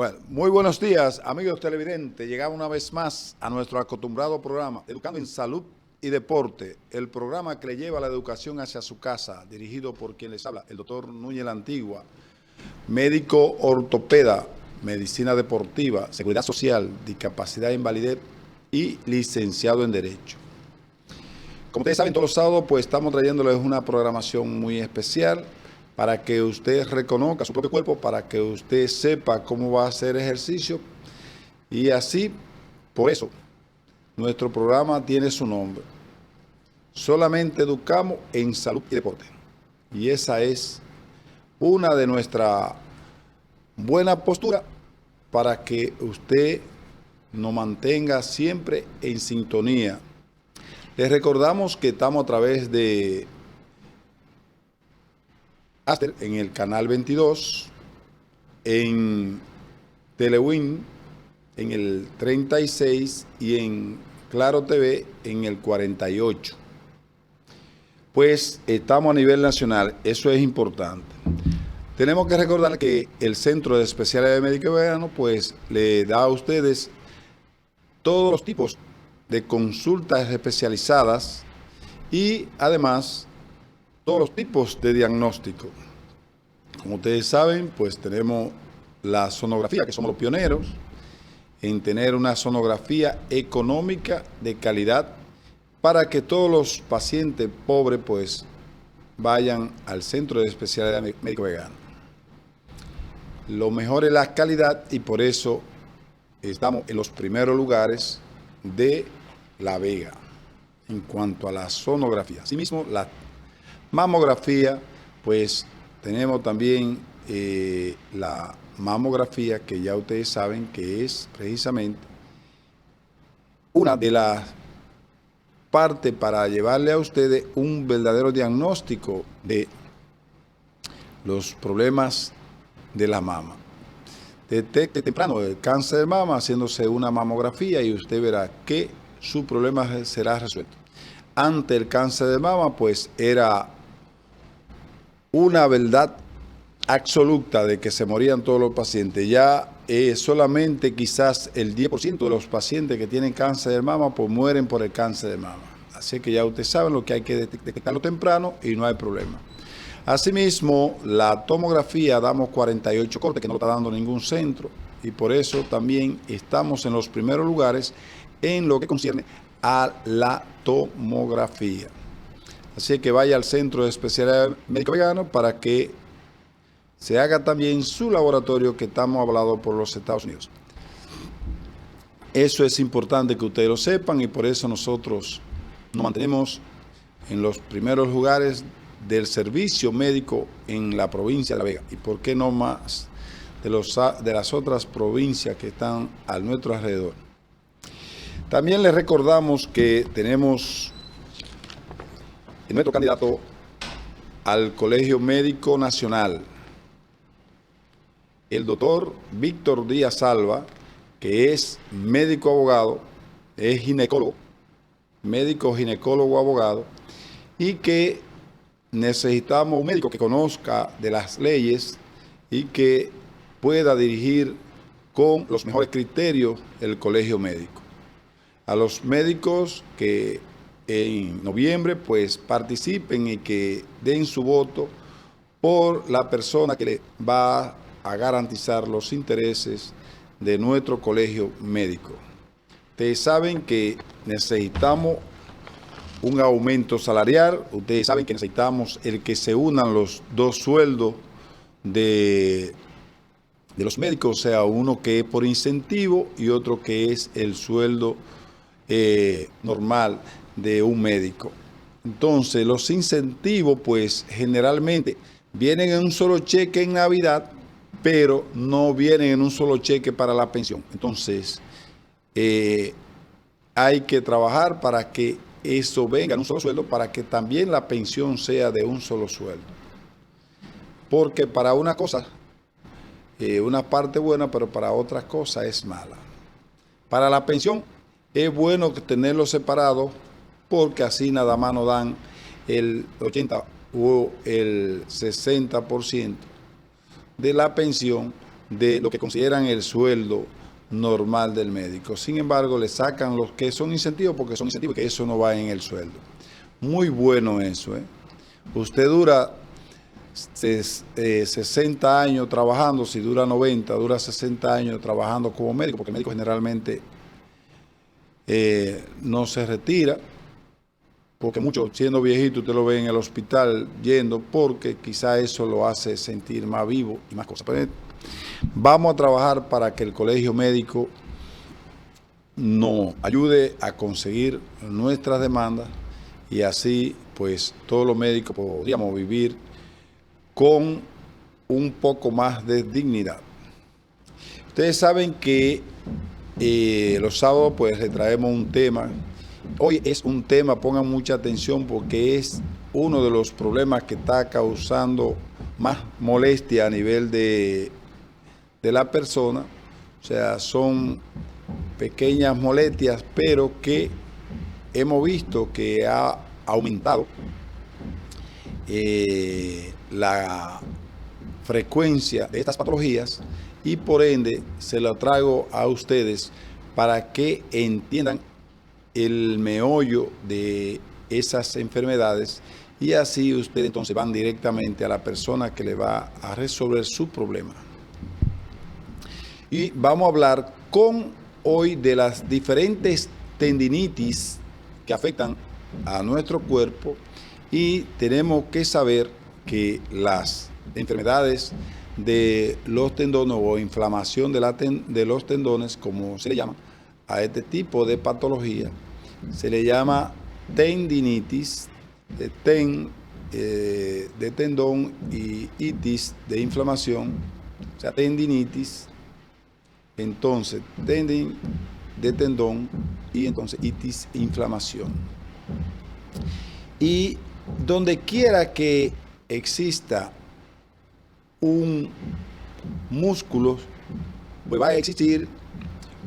Bueno, muy buenos días, amigos televidentes. Llegamos una vez más a nuestro acostumbrado programa, Educando en Salud y Deporte, el programa que le lleva la educación hacia su casa, dirigido por quien les habla, el doctor Núñez La Antigua, médico ortopeda, medicina deportiva, seguridad social, discapacidad e invalidez y licenciado en Derecho. Como ustedes saben, todos los sábados pues estamos trayéndoles una programación muy especial para que usted reconozca su propio cuerpo, para que usted sepa cómo va a hacer ejercicio y así, por eso, nuestro programa tiene su nombre. Solamente educamos en salud y deporte. Y esa es una de nuestras buenas posturas para que usted nos mantenga siempre en sintonía. Les recordamos que estamos a través de Aster en el canal 22, en Telewin en el 36 y en Claro TV en el 48. Pues estamos a nivel nacional, eso es importante. Tenemos que recordar que el Centro de Especialidades Médicas Veganas pues le da a ustedes todos los tipos de consultas especializadas y además todos los tipos de diagnóstico. Como ustedes saben, pues tenemos la sonografía, que somos los pioneros en tener una sonografía económica de calidad para que todos los pacientes pobres pues vayan al Centro de Especialidad Médico Vegano. Lo mejor es la calidad y por eso estamos en los primeros lugares de La Vega en cuanto a la sonografía. Asimismo, la mamografía, pues tenemos también la mamografía que ya ustedes saben que es precisamente una de las partes para llevarle a ustedes un verdadero diagnóstico de los problemas de la mama. Detecte temprano el cáncer de mama haciéndose una mamografía y usted verá que su problema será resuelto. Ante el cáncer de mama, pues era una verdad absoluta de que se morían todos los pacientes. Ya solamente quizás el 10% de los pacientes que tienen cáncer de mama pues mueren por el cáncer de mama. Así que ya ustedes saben lo que hay que detectarlo temprano y no hay problema. Asimismo, la tomografía damos 48 cortes, que no lo está dando ningún centro, y por eso también estamos en los primeros lugares en lo que concierne a la tomografía. Así que vaya al Centro de Especialidad Médico Vegano para que se haga también su laboratorio que estamos avalados por los Estados Unidos. Eso es importante que ustedes lo sepan y por eso nosotros nos mantenemos en los primeros lugares del servicio médico en la provincia de La Vega. ¿Y por qué no más de las otras provincias que están a nuestro alrededor? También les recordamos que tenemos nuestro candidato al Colegio Médico Nacional, el doctor Víctor Díaz Alba, que es médico abogado, es ginecólogo, médico ginecólogo abogado, y que necesitamos un médico que conozca de las leyes y que pueda dirigir con los mejores criterios el colegio médico. A los médicos que en noviembre pues participen y que den su voto por la persona que le va a garantizar los intereses de nuestro colegio médico. Ustedes saben que necesitamos un aumento salarial, ustedes saben que necesitamos el que se unan los dos sueldos de los médicos, o sea, uno que es por incentivo y otro que es el sueldo normal de un médico. Entonces, los incentivos, pues, generalmente vienen en un solo cheque en Navidad, pero no vienen en un solo cheque para la pensión. Entonces, hay que trabajar para que eso venga en un solo sueldo, para que también la pensión sea de un solo sueldo. Porque para una cosa, una parte buena, pero para otras cosas es mala. Para la pensión es bueno tenerlo separado, porque así nada más nos dan el 80 o el 60% de la pensión de lo que consideran el sueldo normal del médico. Sin embargo, le sacan los que son incentivos porque son incentivos, que eso no va en el sueldo. Muy bueno eso, ¿eh? Usted dura 60 años trabajando, si dura 90, dura 60 años trabajando como médico, porque el médico generalmente no se retira, porque muchos siendo viejito usted lo ve en el hospital yendo, porque quizá eso lo hace sentir más vivo y más cosas. Pero vamos a trabajar para que el colegio médico nos ayude a conseguir nuestras demandas y así pues todos los médicos podríamos vivir con un poco más de dignidad. Ustedes saben que los sábados pues le traemos un tema. Hoy es un tema, pongan mucha atención porque es uno de los problemas que está causando más molestia a nivel de la persona. O sea, son pequeñas molestias, pero que hemos visto que ha aumentado la frecuencia de estas patologías y por ende se lo traigo a ustedes para que entiendan el meollo de esas enfermedades y así ustedes entonces van directamente a la persona que le va a resolver su problema. Y vamos a hablar hoy de las diferentes tendinitis que afectan a nuestro cuerpo y tenemos que saber que las enfermedades de los tendones o inflamación de los tendones, como se le llama a este tipo de patología, se le llama tendinitis, de tendón y itis de inflamación, o sea, tendinitis, entonces tendin de tendón y entonces itis inflamación. Y donde quiera que exista un músculo, pues va a existir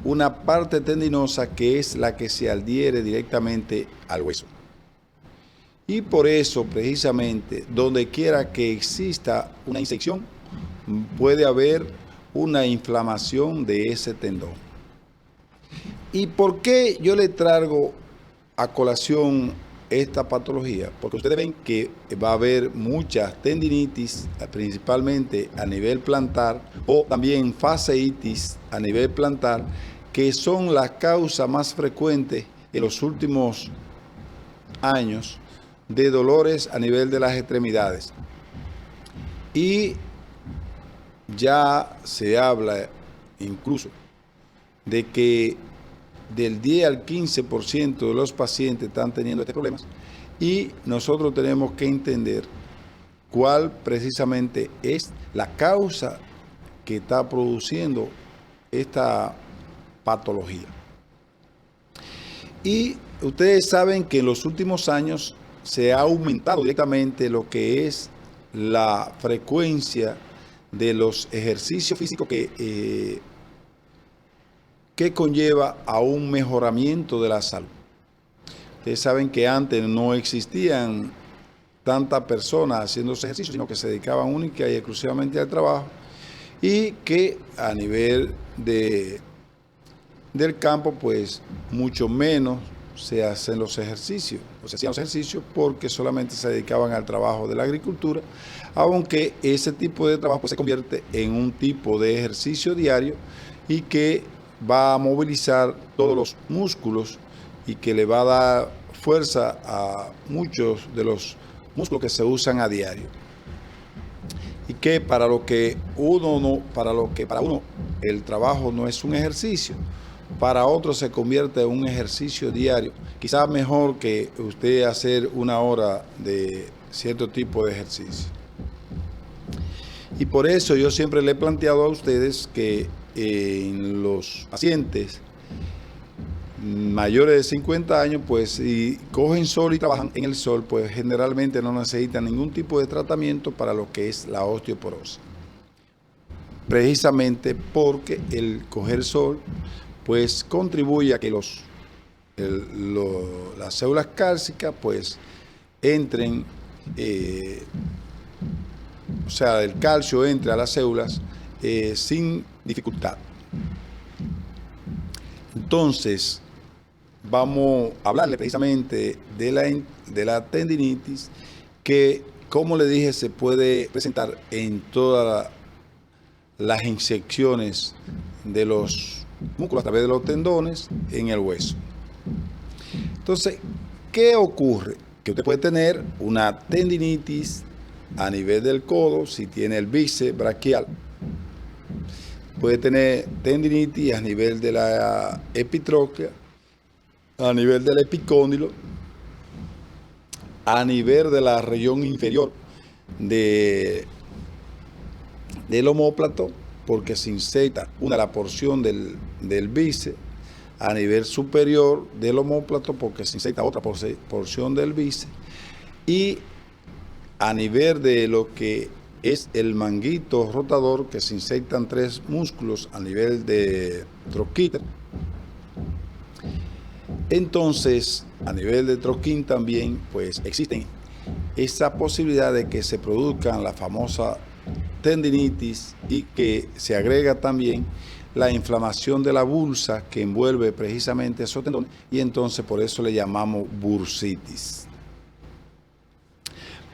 una parte tendinosa que es la que se adhiere directamente al hueso. Y por eso, precisamente, donde quiera que exista una infección, puede haber una inflamación de ese tendón. ¿Y por qué yo le traigo a colación esta patología? Porque ustedes ven que va a haber muchas tendinitis, principalmente a nivel plantar, o también fasciitis a nivel plantar, que son las causas más frecuentes en los últimos años de dolores a nivel de las extremidades. Y ya se habla incluso de que del 10 al 15% de los pacientes están teniendo este problema y nosotros tenemos que entender cuál precisamente es la causa que está produciendo esta patología. Y ustedes saben que en los últimos años se ha aumentado directamente lo que es la frecuencia de los ejercicios físicos que conlleva a un mejoramiento de la salud. Ustedes saben que antes no existían tantas personas haciendo ejercicios, sino que se dedicaban única y exclusivamente al trabajo y que a nivel del campo, pues mucho menos se hacen los ejercicios, o se hacían los ejercicios porque solamente se dedicaban al trabajo de la agricultura, aunque ese tipo de trabajo pues, se convierte en un tipo de ejercicio diario y que va a movilizar todos los músculos y que le va a dar fuerza a muchos de los músculos que se usan a diario. Y que para uno el trabajo no es un ejercicio, para otro se convierte en un ejercicio diario. Quizás mejor que usted hacer una hora de cierto tipo de ejercicio. Y por eso yo siempre le he planteado a ustedes que en los pacientes mayores de 50 años, pues si cogen sol y trabajan en el sol, pues generalmente no necesitan ningún tipo de tratamiento para lo que es la osteoporosis. Precisamente porque el coger sol, pues contribuye a que las células cálcicas, pues entren, o sea, el calcio entre a las células sin dificultad. Entonces, vamos a hablarle precisamente de la tendinitis, que, como le dije, se puede presentar en todas las inyecciones de los músculos a través de los tendones en el hueso. Entonces, ¿qué ocurre? Que usted puede tener una tendinitis a nivel del codo si tiene el bíceps braquial. Puede tener tendinitis a nivel de la epitróquea, a nivel del epicóndilo, a nivel de la región inferior del omóplato, porque se inserta la porción del bíceps, a nivel superior del omóplato, porque se inserta otra porción del bíceps, y a nivel de lo que es el manguito rotador, que se insertan 3 músculos a nivel de troquíter. Entonces, a nivel de troquín también, pues existen esa posibilidad de que se produzcan la famosa tendinitis, y que se agrega también la inflamación de la bursa que envuelve precisamente esos tendones, y entonces por eso le llamamos bursitis.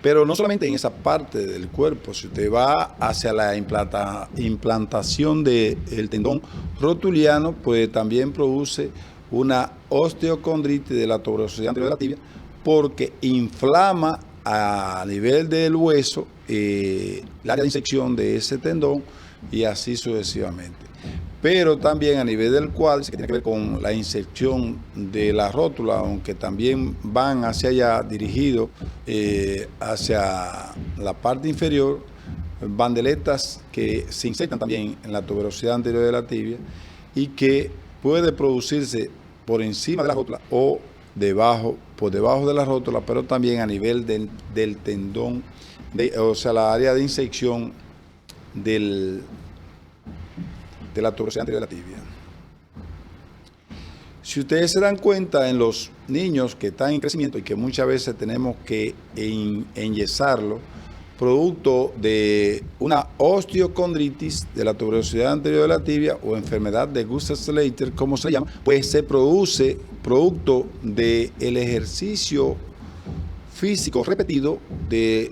Pero no solamente en esa parte del cuerpo, si usted va hacia la implantación del tendón rotuliano, pues también produce una osteocondritis de la tuberosidad anterior de la tibia, porque inflama a nivel del hueso el área de inyección de ese tendón, y así sucesivamente. Pero también a nivel del cuádriceps, que tiene que ver con la inyección de la rótula, aunque también van hacia allá, dirigidos hacia la parte inferior, bandeletas que se insertan también en la tuberosidad anterior de la tibia, y que puede producirse por encima de la rótula o por debajo de la rótula, pero también a nivel del tendón, o sea, la área de inyección de la tuberosidad anterior de la tibia. Si ustedes se dan cuenta, en los niños que están en crecimiento y que muchas veces tenemos que enyesarlo, producto de una osteocondritis de la tuberosidad anterior de la tibia, o enfermedad de Gutters-Leiter, como se llama, pues se produce producto del ejercicio físico repetido de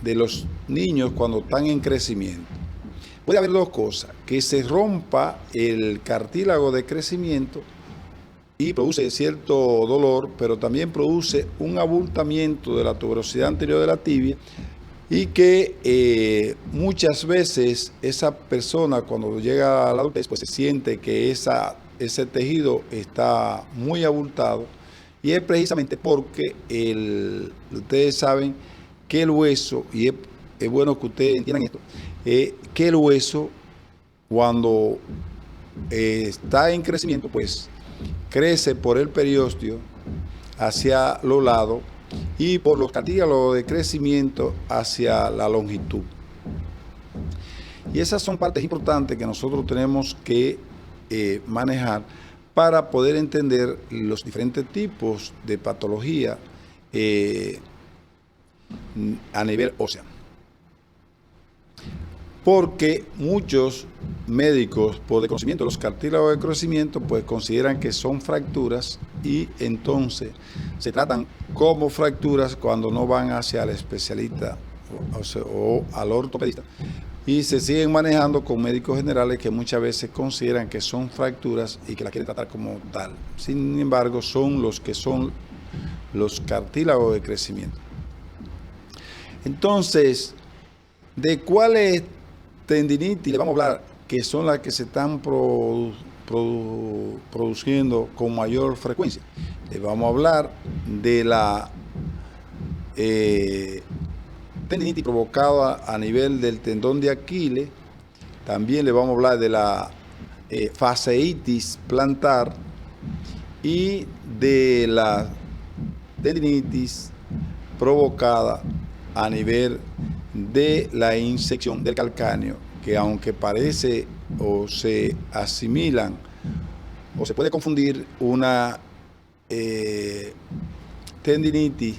los niños cuando están en crecimiento. Puede haber 2 cosas: que se rompa el cartílago de crecimiento y produce cierto dolor, pero también produce un abultamiento de la tuberosidad anterior de la tibia, y que muchas veces esa persona, cuando llega a la adultez, pues se siente que ese tejido está muy abultado, y es precisamente porque ustedes saben que el hueso, y es bueno que ustedes entiendan esto, que el hueso, cuando está en crecimiento, pues crece por el periósteo hacia los lados y por los cartílagos de crecimiento hacia la longitud. Y esas son partes importantes que nosotros tenemos que manejar para poder entender los diferentes tipos de patología a nivel óseo. Porque muchos médicos, por desconocimiento de los cartílagos de crecimiento, pues consideran que son fracturas, y entonces se tratan como fracturas cuando no van hacia el especialista o al ortopedista, y se siguen manejando con médicos generales que muchas veces consideran que son fracturas y que las quieren tratar como tal. Sin embargo, son los cartílagos de crecimiento. Entonces, ¿de cuáles tendinitis le vamos a hablar, que son las que se están produciendo con mayor frecuencia? Le vamos a hablar de la tendinitis provocada a nivel del tendón de Aquiles. También le vamos a hablar de la fasciitis plantar y de la tendinitis provocada a nivel de la inyección del calcáneo, que aunque parece o se asimilan o se puede confundir una tendinitis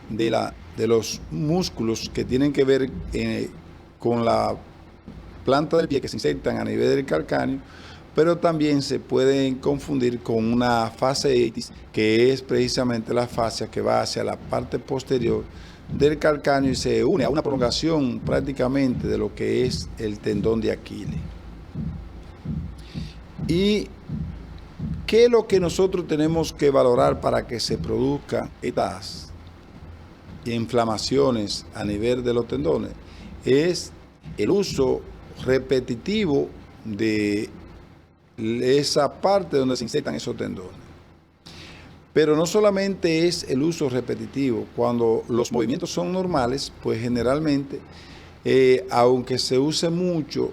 de los músculos que tienen que ver con la planta del pie que se insertan a nivel del calcáneo, pero también se pueden confundir con una fasciitis, que es precisamente la fascia que va hacia la parte posterior del calcáneo y se une a una prolongación prácticamente de lo que es el tendón de Aquiles. ¿Y qué es lo que nosotros tenemos que valorar para que se produzcan estas inflamaciones a nivel de los tendones? Es el uso repetitivo de esa parte donde se insertan esos tendones. Pero no solamente es el uso repetitivo. Cuando los movimientos son normales, pues generalmente, aunque se use mucho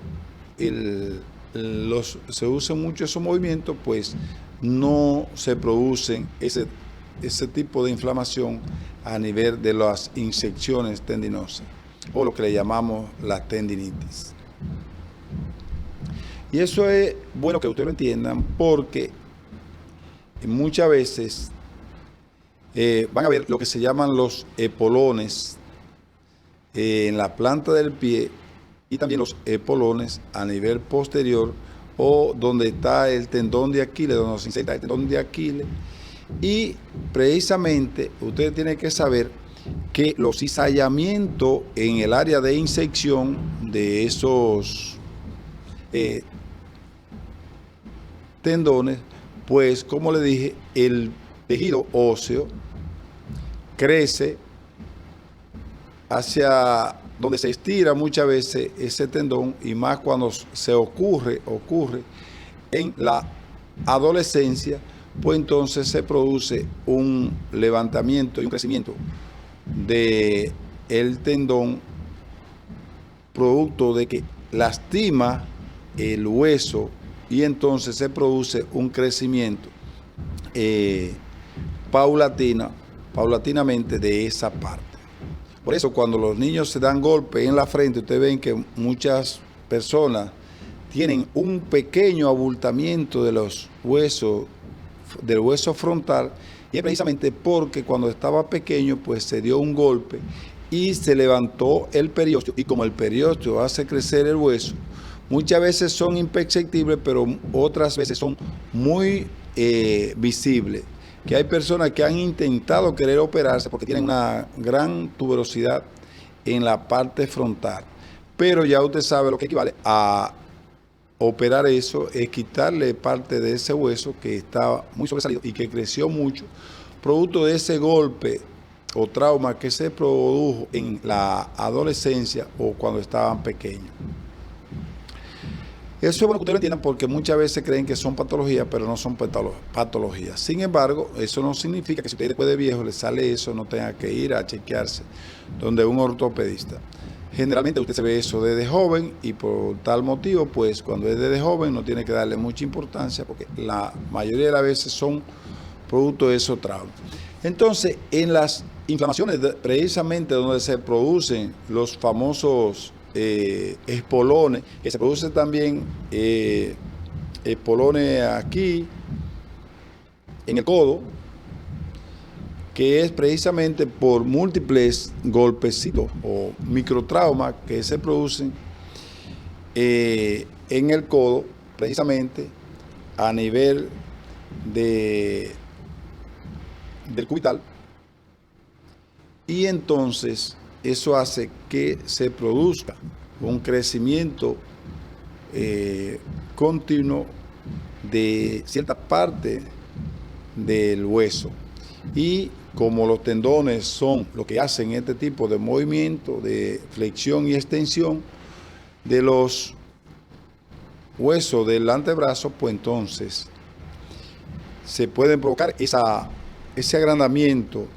esos movimientos, pues no se producen ese tipo de inflamación a nivel de las inyecciones tendinosas, o lo que le llamamos la tendinitis. Y eso es bueno que ustedes lo entiendan, porque muchas veces van a ver lo que se llaman los espolones en la planta del pie, y también los espolones a nivel posterior, o donde está el tendón de Aquiles, donde se inserta el tendón de Aquiles. Y precisamente ustedes tienen que saber que los cizallamientos en el área de inserción de esos tendones, pues como le dije, el tejido óseo crece hacia donde se estira muchas veces ese tendón, y más cuando se ocurre en la adolescencia, pues entonces se produce un levantamiento y un crecimiento del tendón, producto de que lastima el hueso, y entonces se produce un crecimiento paulatinamente de esa parte. Por eso cuando los niños se dan golpes en la frente, ustedes ven que muchas personas tienen un pequeño abultamiento de los huesos, del hueso frontal, y es precisamente porque cuando estaba pequeño pues se dio un golpe y se levantó el periósteo, y como el periósteo hace crecer el hueso, muchas veces son imperceptibles, pero otras veces son muy visibles. Que hay personas que han intentado querer operarse porque tienen una gran tuberosidad en la parte frontal, pero ya usted sabe lo que equivale a operar eso, es quitarle parte de ese hueso que está muy sobresalido y que creció mucho, producto de ese golpe o trauma que se produjo en la adolescencia o cuando estaban pequeños. Eso es bueno que ustedes lo entiendan, porque muchas veces creen que son patologías, pero no son patologías. Sin embargo, eso no significa que si usted después de viejo le sale eso, no tenga que ir a chequearse donde un ortopedista. Generalmente usted se ve eso desde joven, y por tal motivo, pues cuando es desde joven no tiene que darle mucha importancia, porque la mayoría de las veces son producto de esos traumas. Entonces, en las inflamaciones, precisamente donde se producen los famosos espolones, que se produce también espolones aquí en el codo, que es precisamente por múltiples golpecitos o microtraumas que se producen en el codo, precisamente a nivel del cubital, y entonces eso hace que se produzca un crecimiento continuo de cierta parte del hueso. Y como los tendones son lo que hacen este tipo de movimiento de flexión y extensión de los huesos del antebrazo, pues entonces se pueden provocar ese agrandamiento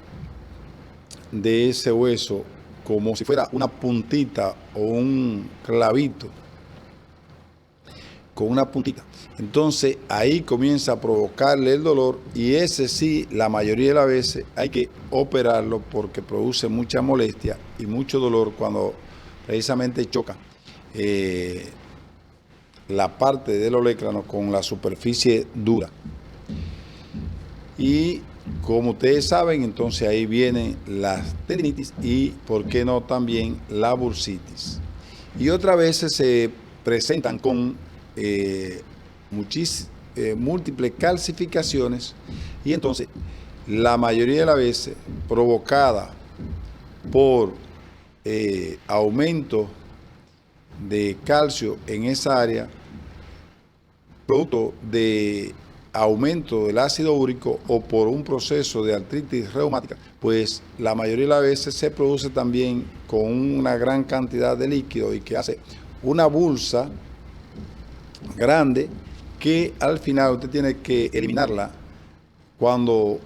de ese hueso, como si fuera una puntita o un clavito con una puntita. Entonces ahí comienza a provocarle el dolor, y ese sí, la mayoría de las veces hay que operarlo porque produce mucha molestia y mucho dolor cuando precisamente choca la parte del olecrano con la superficie dura. Y como ustedes saben, entonces ahí vienen las tendinitis y, ¿por qué no, también la bursitis? Y otras veces se presentan con múltiples calcificaciones, y entonces la mayoría de las veces provocada por aumento de calcio en esa área, producto de aumento del ácido úrico o por un proceso de artritis reumática, pues la mayoría de las veces se produce también con una gran cantidad de líquido y que hace una bolsa grande que al final usted tiene que eliminarla cuando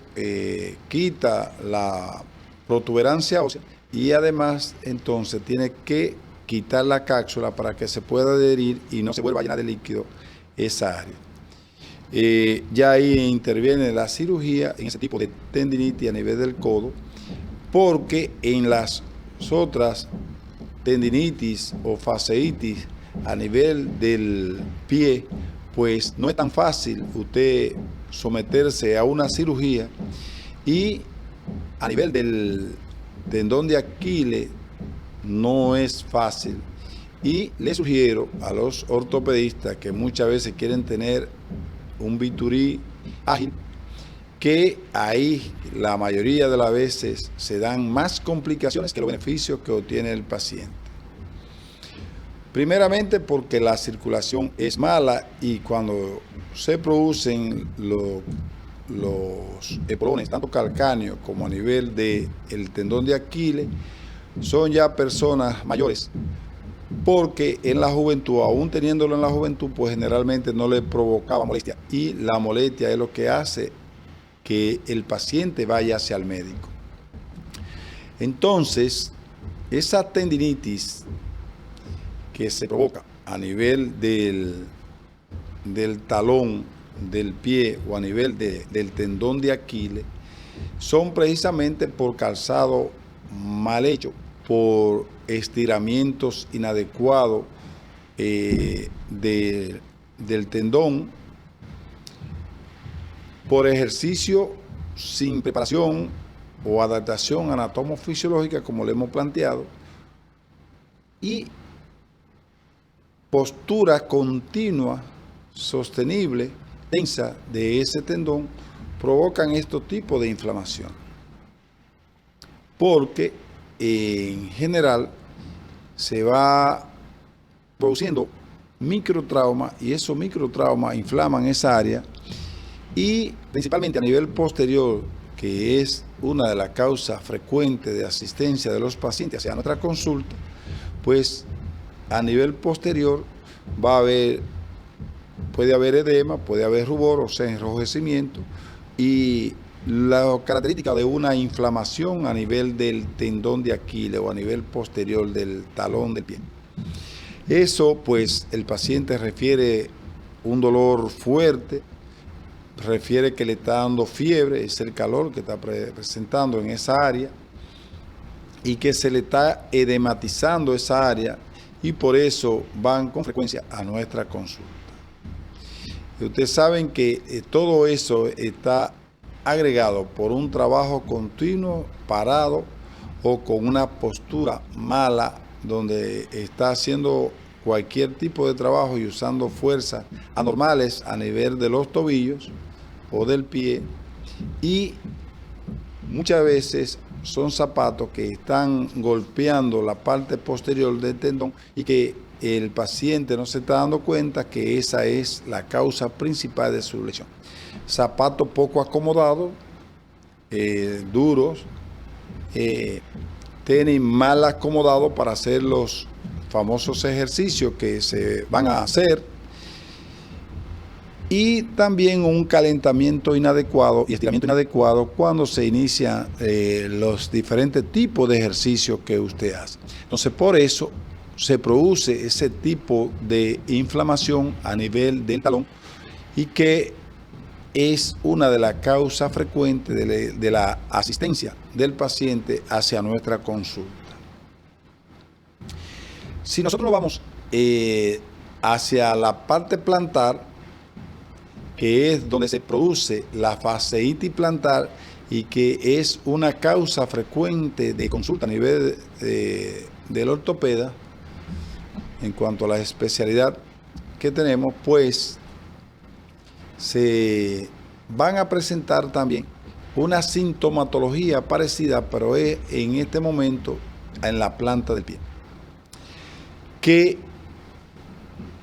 quita la protuberancia ósea, y además entonces tiene que quitar la cápsula para que se pueda adherir y no se vuelva a llenar de líquido esa área. Ya ahí interviene la cirugía en ese tipo de tendinitis a nivel del codo, porque en las otras tendinitis o fasciitis a nivel del pie, pues no es tan fácil usted someterse a una cirugía, y a nivel del tendón de Aquiles no es fácil. Y le sugiero a los ortopedistas que muchas veces quieren tener un bisturí ágil, que ahí la mayoría de las veces se dan más complicaciones que los beneficios que obtiene el paciente. Primeramente porque la circulación es mala, y cuando se producen los espolones, tanto calcáneos como a nivel del tendón de Aquiles, son ya personas mayores, porque en la juventud, aún teniéndolo en la juventud, pues generalmente no le provocaba molestia, y la molestia es lo que hace que el paciente vaya hacia el médico. Entonces, esa tendinitis que se provoca a nivel del talón del pie o a nivel del tendón de Aquiles son precisamente por calzado mal hecho, por estiramientos inadecuados del tendón, por ejercicio sin preparación o adaptación anatomofisiológica, como le hemos planteado, y postura continua, sostenible, tensa de ese tendón, provocan estos tipos de inflamación. Porque en general se va produciendo microtrauma, y esos microtraumas inflaman esa área, y principalmente a nivel posterior, que es una de las causas frecuentes de asistencia de los pacientes hacia nuestra consulta, pues a nivel posterior puede haber edema, puede haber rubor, o sea, enrojecimiento, y la característica de una inflamación a nivel del tendón de Aquiles o a nivel posterior del talón del pie. Eso, pues, el paciente refiere un dolor fuerte, refiere que le está dando fiebre, es el calor que está presentando en esa área, y que se le está edematizando esa área, y por eso van con frecuencia a nuestra consulta. Y ustedes saben que todo eso está agregado por un trabajo continuo, parado, o con una postura mala, donde está haciendo cualquier tipo de trabajo y usando fuerzas anormales a nivel de los tobillos o del pie, y muchas veces son zapatos que están golpeando la parte posterior del tendón, y que el paciente no se está dando cuenta que esa es la causa principal de su lesión. Zapatos poco acomodados, duros, tenis mal acomodados para hacer los famosos ejercicios que se van a hacer, y también un calentamiento inadecuado y estiramiento inadecuado cuando se inician los diferentes tipos de ejercicios que usted hace. Entonces, por eso se produce ese tipo de inflamación a nivel del talón, y que es una de las causas frecuentes de la asistencia del paciente hacia nuestra consulta. Si nosotros vamos hacia la parte plantar, que es donde se produce la fasciitis plantar, y que es una causa frecuente de consulta a nivel del ortopeda, en cuanto a la especialidad que tenemos, pues se van a presentar también una sintomatología parecida, pero es en este momento en la planta del pie. Que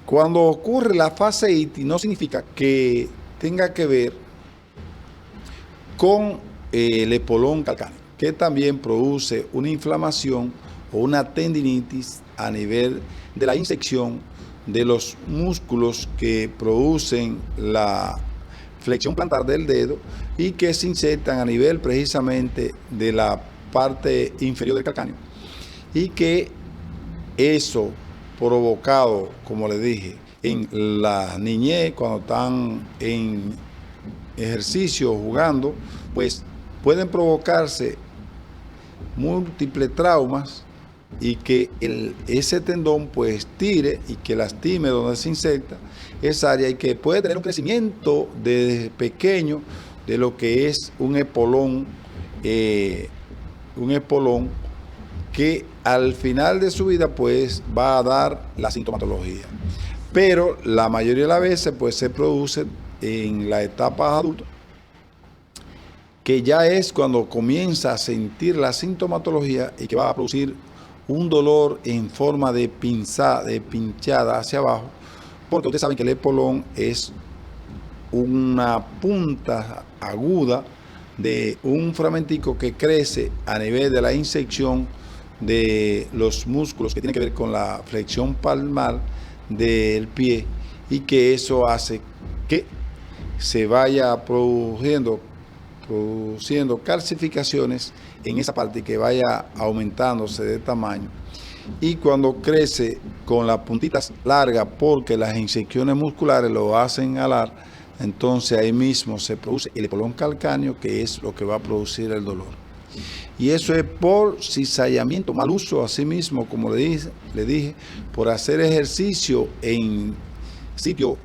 cuando ocurre la fasciitis no significa que tenga que ver con el espolón calcáneo, que también produce una inflamación o una tendinitis a nivel de la inyección de los músculos que producen la flexión plantar del dedo y que se insertan a nivel precisamente de la parte inferior del calcáneo, y que eso provocado, como le dije, en la niñez, cuando están en ejercicio, jugando, pues pueden provocarse múltiples traumas y que ese tendón pues tire y que lastime donde se inserta esa área, y que puede tener un crecimiento desde pequeño de lo que es un espolón que al final de su vida pues va a dar la sintomatología. Pero la mayoría de las veces pues se produce en la etapa adulta, que ya es cuando comienza a sentir la sintomatología y que va a producir un dolor en forma de pinchada hacia abajo, porque ustedes saben que el espolón es una punta aguda de un fragmentico que crece a nivel de la inyección de los músculos que tienen que ver con la flexión palmar del pie, y que eso hace que se vaya produciendo calcificaciones en esa parte y que vaya aumentándose de tamaño. Y cuando crece con las puntitas largas, porque las inyecciones musculares lo hacen alar, entonces ahí mismo se produce el espolón calcáneo, que es lo que va a producir el dolor. Y eso es por cizallamiento, mal uso, así mismo, como le dije, por hacer ejercicio en sitio,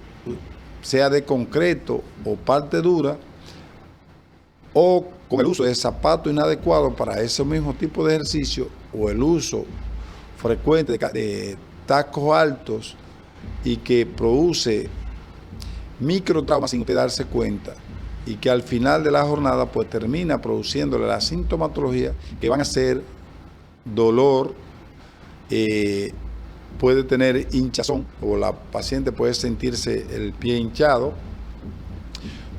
sea de concreto o parte dura, o con el uso de zapatos inadecuados para ese mismo tipo de ejercicio, o el uso frecuente de tacos altos, y que produce microtraumas sin usted darse cuenta, y que al final de la jornada pues termina produciéndole la sintomatología que van a ser dolor, puede tener hinchazón, o la paciente puede sentirse el pie hinchado,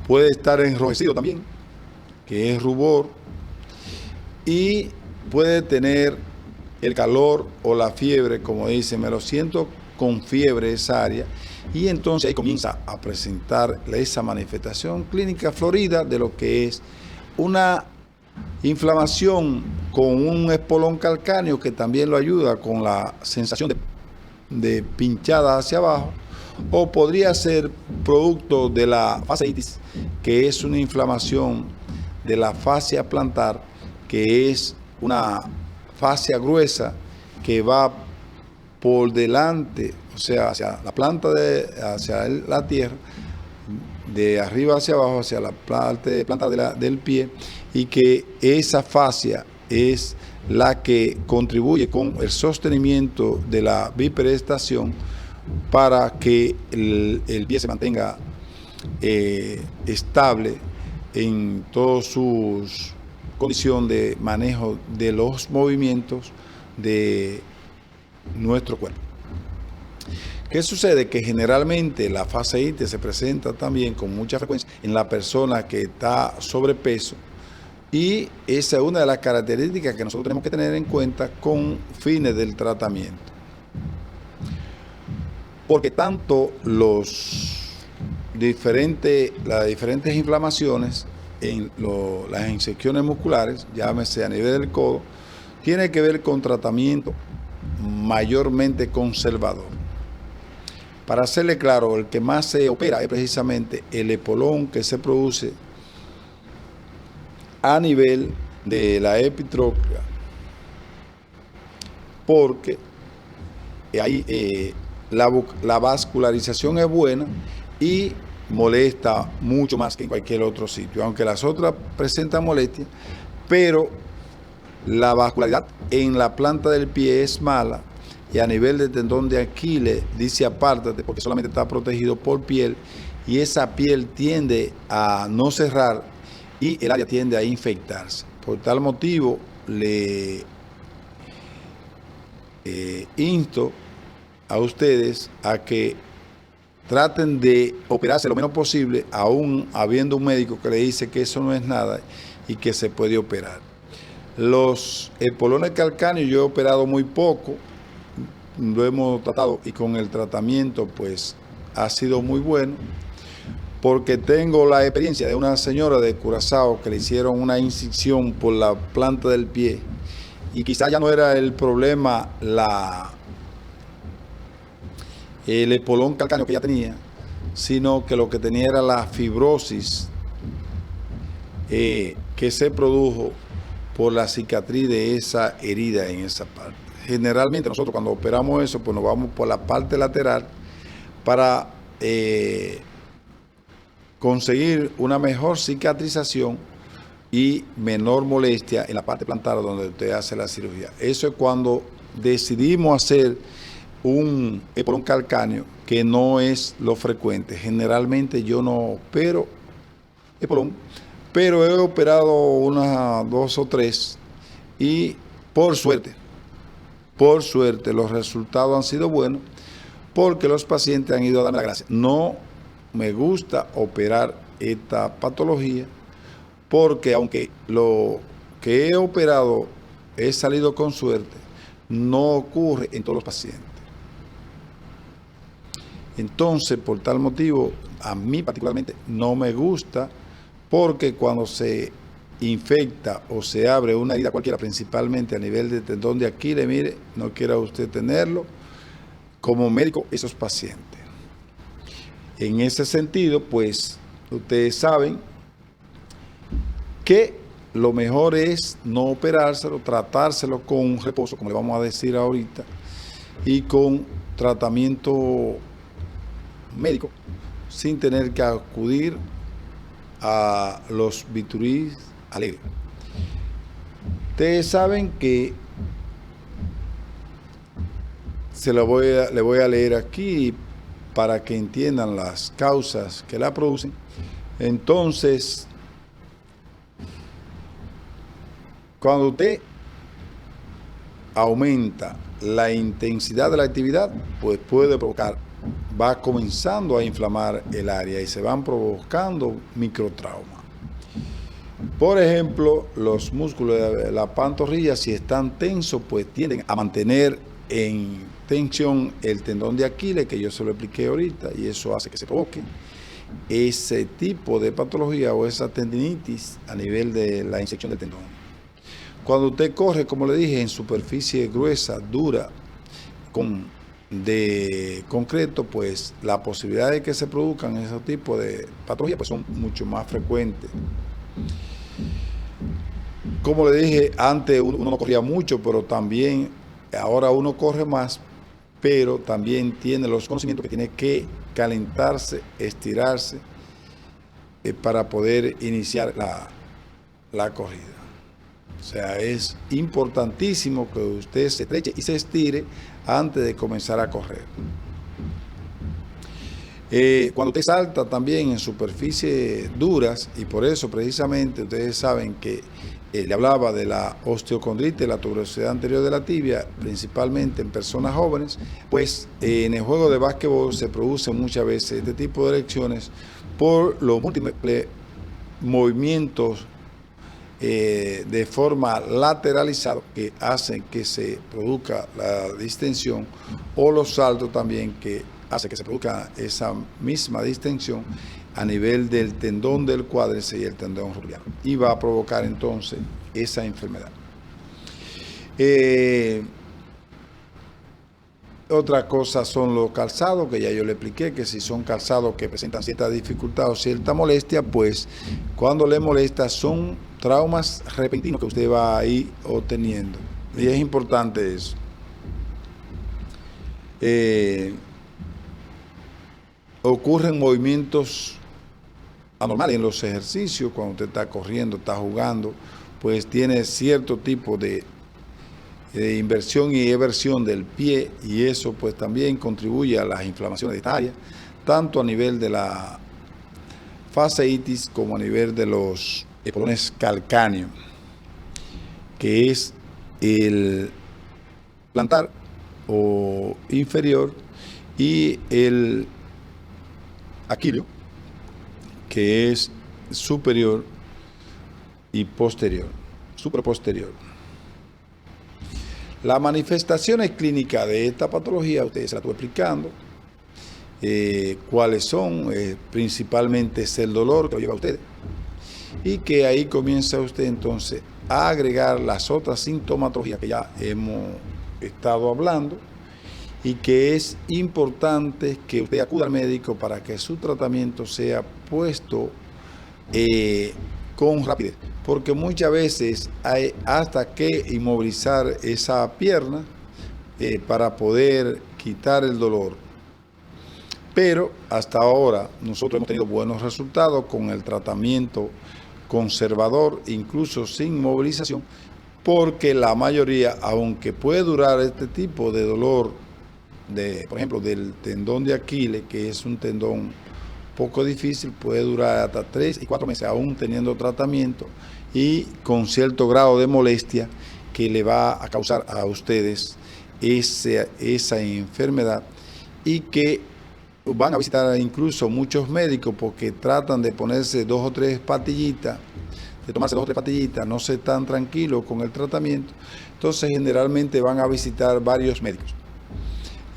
puede estar enrojecido también, que es rubor, y puede tener el calor o la fiebre, como dice, me lo siento con fiebre esa área, y entonces ahí comienza a presentar esa manifestación clínica florida de lo que es una inflamación con un espolón calcáneo, que también lo ayuda con la sensación de pinchada hacia abajo, o podría ser producto de la fasciitis, que es una inflamación de la fascia plantar, que es una fascia gruesa que va por delante, o sea, hacia la planta hacia la tierra, de arriba hacia abajo, hacia la planta del pie, y que esa fascia es la que contribuye con el sostenimiento de la bipedestación para que el pie se mantenga estable en todas sus condiciones de manejo de los movimientos de nuestro cuerpo. ¿Qué sucede? Que generalmente la fasciitis se presenta también con mucha frecuencia en la persona que está sobrepeso, y esa es una de las características que nosotros tenemos que tener en cuenta con fines del tratamiento. Porque tanto las diferentes inflamaciones en las inyecciones musculares, llámese a nivel del codo, tiene que ver con tratamiento mayormente conservador. Para hacerle claro, el que más se opera es precisamente el espolón que se produce a nivel de la epitróclea, porque ahí la vascularización es buena y molesta mucho más que en cualquier otro sitio, aunque las otras presentan molestia, pero la vascularidad en la planta del pie es mala, y a nivel del tendón de Aquiles dice apártate porque solamente está protegido por piel y esa piel tiende a no cerrar y el área tiende a infectarse. Por tal motivo le insto a ustedes a que traten de operarse lo menos posible, aún habiendo un médico que le dice que eso no es nada y que se puede operar. Los espolones calcáneos yo he operado muy poco, lo hemos tratado y con el tratamiento pues ha sido muy bueno, porque tengo la experiencia de una señora de Curazao que le hicieron una incisión por la planta del pie y quizás ya no era el problema el espolón calcáneo que ella tenía, sino que lo que tenía era la fibrosis que se produjo por la cicatriz de esa herida en esa parte. Generalmente nosotros cuando operamos eso, pues nos vamos por la parte lateral para conseguir una mejor cicatrización y menor molestia en la parte plantar donde usted hace la cirugía. Eso es cuando decidimos hacer un espolón calcáneo, que no es lo frecuente. Generalmente yo no opero espolón, pero he operado unas 2 o 3 y por suerte los resultados han sido buenos porque los pacientes han ido a darme la gracia. No me gusta operar esta patología porque aunque lo que he operado he salido con suerte, no ocurre en todos los pacientes. Entonces, por tal motivo, a mí particularmente no me gusta porque cuando se infecta o se abre una herida cualquiera, principalmente a nivel de tendón de Aquiles, mire, no quiera usted tenerlo como médico esos pacientes. En ese sentido, pues, ustedes saben que lo mejor es no operárselo, tratárselo con un reposo, como le vamos a decir ahorita, y con tratamiento médico, sin tener que acudir a los bisturíes alegres. Ustedes saben que le voy a leer aquí para que entiendan las causas que la producen. Entonces, cuando usted aumenta la intensidad de la actividad, pues puede provocar, va comenzando a inflamar el área y se van provocando microtraumas. Por ejemplo, los músculos de la pantorrilla, si están tensos, pues tienden a mantener en tensión el tendón de Aquiles, que yo se lo expliqué ahorita, y eso hace que se provoque ese tipo de patología o esa tendinitis a nivel de la inyección del tendón. Cuando usted corre, como le dije, en superficie gruesa, dura, de concreto, pues la posibilidad de que se produzcan esos tipos de patologías pues son mucho más frecuentes. Como le dije, antes uno no corría mucho, pero también ahora uno corre más, pero también tiene los conocimientos que tiene que calentarse, estirarse para poder iniciar la corrida. O sea, es importantísimo que usted se estreche y se estire antes de comenzar a correr. Cuando usted salta también en superficies duras, y por eso precisamente ustedes saben que le hablaba de la osteocondritis, la tuberosidad anterior de la tibia, principalmente en personas jóvenes, pues en el juego de básquetbol se producen muchas veces este tipo de lesiones por los múltiples movimientos de forma lateralizada que hacen que se produzca la distensión, o los saltos también que hace que se produzca esa misma distensión a nivel del tendón del cuádriceps y el tendón rudiano, y va a provocar entonces esa enfermedad. Otra cosa son los calzados, que ya yo le expliqué, que si son calzados que presentan cierta dificultad o cierta molestia, pues cuando le molesta son traumas repentinos que usted va a ir obteniendo. Y es importante eso. Ocurren movimientos anormales en los ejercicios, cuando usted está corriendo, está jugando, pues tiene cierto tipo de inversión y eversión del pie, y eso pues también contribuye a las inflamaciones de esta área, tanto a nivel de la fasciitis como a nivel de los espolones calcáneos, que es el plantar o inferior, y el aquileo, que es superior y posterior, supraposterior. Las manifestaciones clínicas de esta patología, ustedes se la estoy explicando, cuáles son, principalmente es el dolor que lo lleva a ustedes, y que ahí comienza usted entonces a agregar las otras sintomatologías que ya hemos estado hablando, y que es importante que usted acuda al médico para que su tratamiento sea puesto con rapidez, porque muchas veces hay hasta que inmovilizar esa pierna para poder quitar el dolor. Pero hasta ahora nosotros hemos tenido buenos resultados con el tratamiento conservador, incluso sin movilización, porque la mayoría, aunque puede durar este tipo de dolor, por ejemplo, del tendón de Aquiles, que es un tendón poco difícil, puede durar hasta 3 y 4 meses, aún teniendo tratamiento y con cierto grado de molestia que le va a causar a ustedes esa enfermedad, y que van a visitar incluso muchos médicos porque tratan de ponerse 2 o 3 pastillitas, de tomarse 2 o 3 pastillitas, no se están tranquilos con el tratamiento, entonces generalmente van a visitar varios médicos.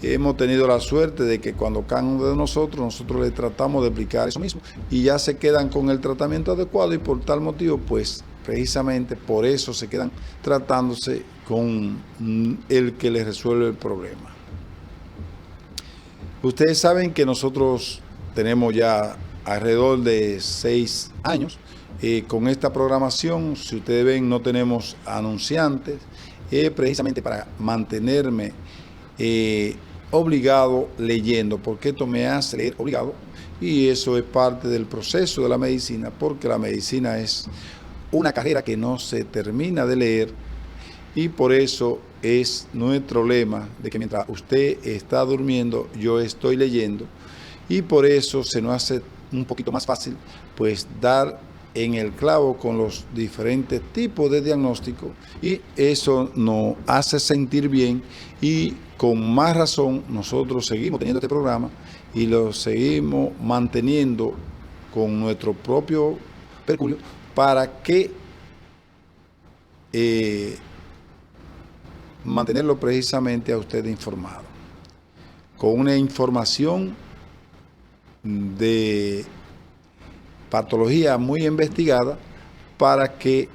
Hemos tenido la suerte de que cuando caen uno de nosotros les tratamos de aplicar eso mismo y ya se quedan con el tratamiento adecuado, y por tal motivo, pues precisamente por eso se quedan tratándose con el que les resuelve el problema. Ustedes saben que nosotros tenemos ya alrededor de 6 años con esta programación. Si ustedes ven, no tenemos anunciantes, precisamente para mantenerme obligado leyendo, porque esto me hace leer obligado, y eso es parte del proceso de la medicina, porque la medicina es una carrera que no se termina de leer, y por eso es nuestro lema de que mientras usted está durmiendo, yo estoy leyendo, y por eso se nos hace un poquito más fácil pues dar en el clavo con los diferentes tipos de diagnóstico, y eso nos hace sentir bien, y con más razón nosotros seguimos teniendo este programa y lo seguimos manteniendo con nuestro propio peculio para que mantenerlo precisamente a usted informado, con una información de patología muy investigada, para que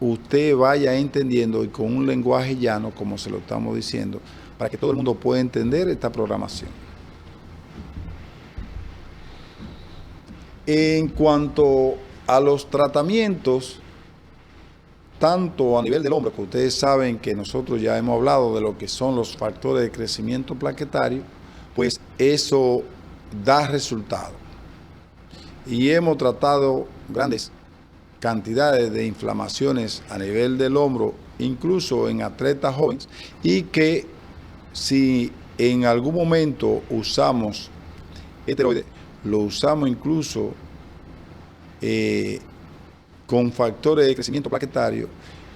usted vaya entendiendo, y con un lenguaje llano, como se lo estamos diciendo, para que todo el mundo pueda entender esta programación. En cuanto a los tratamientos, tanto a nivel del hombro, que ustedes saben que nosotros ya hemos hablado de lo que son los factores de crecimiento plaquetario, pues eso da resultado. Y hemos tratado grandes cantidades de inflamaciones a nivel del hombro, incluso en atletas jóvenes, y que si en algún momento usamos esteroides, lo usamos incluso con factores de crecimiento plaquetario,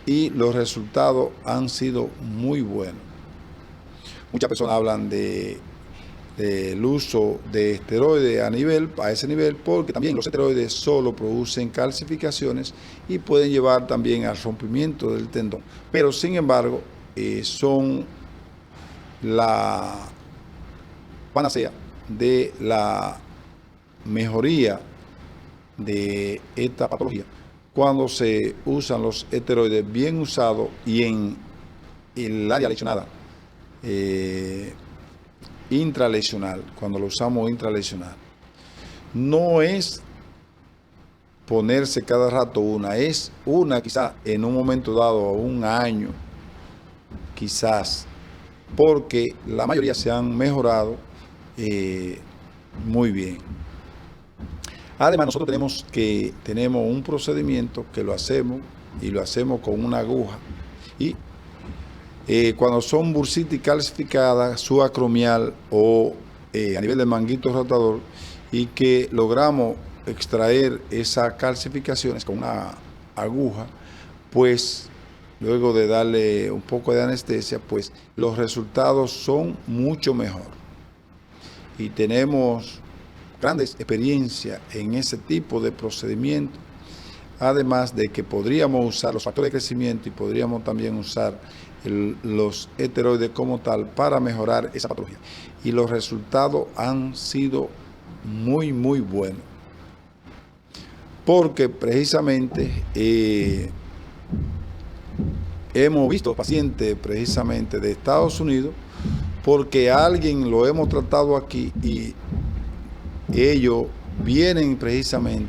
y los resultados han sido muy buenos. Muchas personas hablan del uso de esteroides a ese nivel, porque también los esteroides solo producen calcificaciones y pueden llevar también al rompimiento del tendón. Pero sin embargo, son la panacea de la mejoría de esta patología cuando se usan los esteroides bien usados y en el área lesionada, intralesional, cuando lo usamos intralesional. No es ponerse cada rato es una quizás en un momento dado, un año, quizás, porque la mayoría se han mejorado muy bien. Además, nosotros tenemos un procedimiento que lo hacemos, y lo hacemos con una aguja, y Cuando son bursitis calcificadas, subacromial o a nivel del manguito rotador, y que logramos extraer esas calcificaciones con una aguja, pues luego de darle un poco de anestesia, pues los resultados son mucho mejor. Y tenemos grandes experiencias en ese tipo de procedimiento, además de que podríamos usar los factores de crecimiento y podríamos también usar los esteroides como tal para mejorar esa patología. Y los resultados han sido muy, muy buenos. Porque precisamente hemos visto pacientes precisamente de Estados Unidos, porque alguien lo hemos tratado aquí y ellos vienen precisamente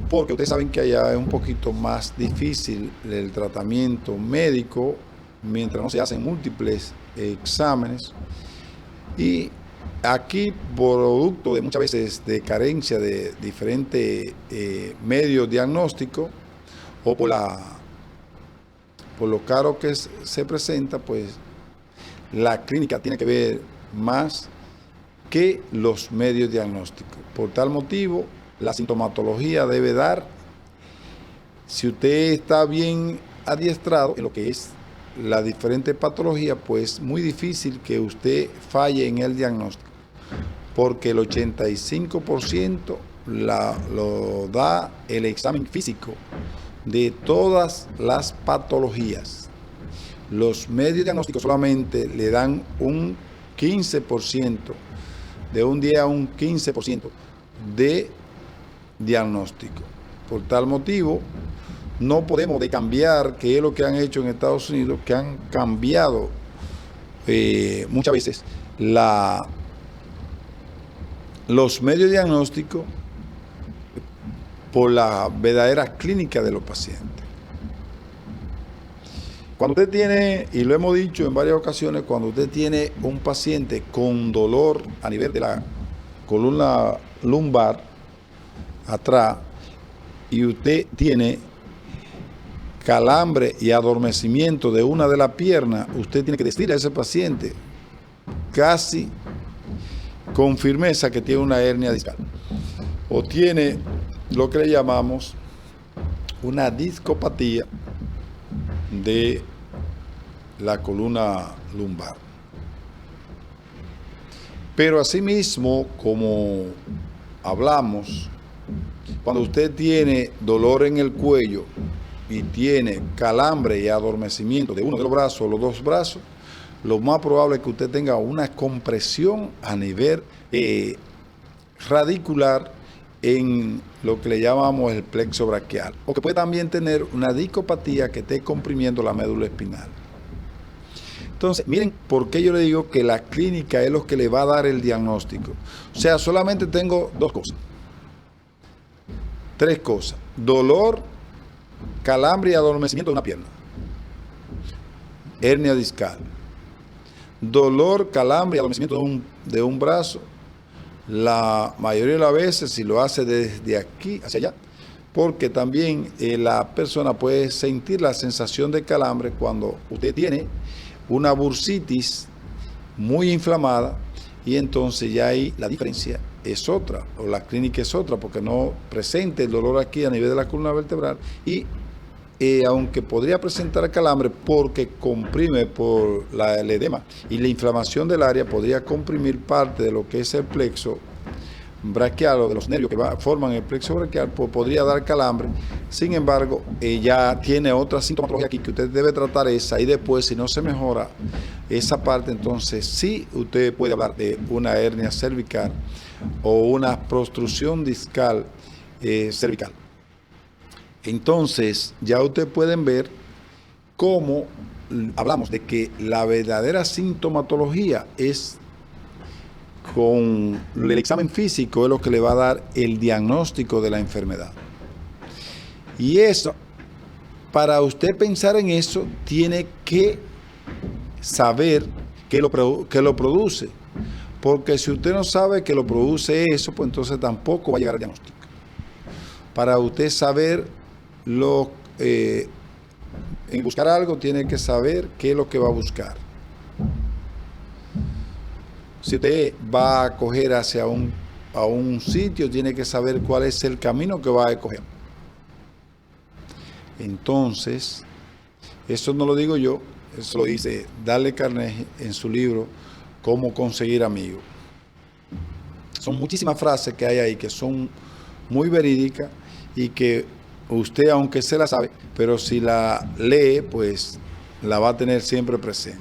porque ustedes saben que allá es un poquito más difícil el tratamiento médico mientras no se hacen múltiples exámenes, y aquí, producto de muchas veces de carencia de diferentes medios diagnósticos o por lo caro que se presenta, pues la clínica tiene que ver más que los medios diagnósticos. Por tal motivo, la sintomatología debe dar, si usted está bien adiestrado en lo que es la diferente patología, pues muy difícil que usted falle en el diagnóstico, porque el 85% lo da el examen físico de todas las patologías. Los medios diagnósticos solamente le dan un 15%, de un 10 a un 15% de diagnóstico. Por tal motivo, no podemos cambiar, que es lo que han hecho en Estados Unidos, que han cambiado muchas veces los medios diagnósticos por la verdadera clínica de los pacientes. Cuando usted tiene, y lo hemos dicho en varias ocasiones, cuando usted tiene un paciente con dolor a nivel de la columna lumbar, atrás, y usted tiene calambre y adormecimiento de una de las piernas, usted tiene que decirle a ese paciente casi con firmeza que tiene una hernia discal o tiene lo que le llamamos una discopatía de la columna lumbar. Pero asimismo, como hablamos, cuando usted tiene dolor en el cuello y tiene calambre y adormecimiento de uno de los brazos o los dos brazos, lo más probable es que usted tenga una compresión a nivel radicular en lo que le llamamos el plexo braquial, o que puede también tener una discopatía que esté comprimiendo la médula espinal. Entonces, miren por qué yo le digo que la clínica es lo que le va a dar el diagnóstico. O sea, solamente tengo tres cosas: dolor, calambre y adormecimiento de una pierna, hernia discal, dolor, calambre y adormecimiento de un brazo. La mayoría de las veces, si lo hace desde aquí hacia allá, porque también la persona puede sentir la sensación de calambre cuando usted tiene una bursitis muy inflamada, y entonces ya ahí la diferencia es otra, o la clínica es otra, porque no presenta el dolor aquí a nivel de la columna vertebral, y aunque podría presentar calambre porque comprime por el edema y la inflamación del área, podría comprimir parte de lo que es el plexo braquial o de los nervios que forman el plexo braquial, pues podría dar calambre. Sin embargo, ya tiene otra sintomatología aquí que usted debe tratar esa, y después, si no se mejora esa parte, entonces sí usted puede hablar de una hernia cervical o una protrusión discal cervical. Entonces, ya ustedes pueden ver cómo hablamos de que la verdadera sintomatología es con el examen físico, es lo que le va a dar el diagnóstico de la enfermedad. Y eso, para usted pensar en eso, tiene que saber qué lo produce. Porque si usted no sabe que lo produce eso, pues entonces tampoco va a llegar al diagnóstico. Para usted saber en buscar algo tiene que saber qué es lo que va a buscar. Si usted va a coger hacia a un sitio, tiene que saber cuál es el camino que va a coger. Entonces, eso no lo digo yo, eso lo dice Dale Carnegie en su libro Cómo conseguir amigos. Son muchísimas frases que hay ahí que son muy verídicas y que usted, aunque se la sabe, pero si la lee, pues la va a tener siempre presente.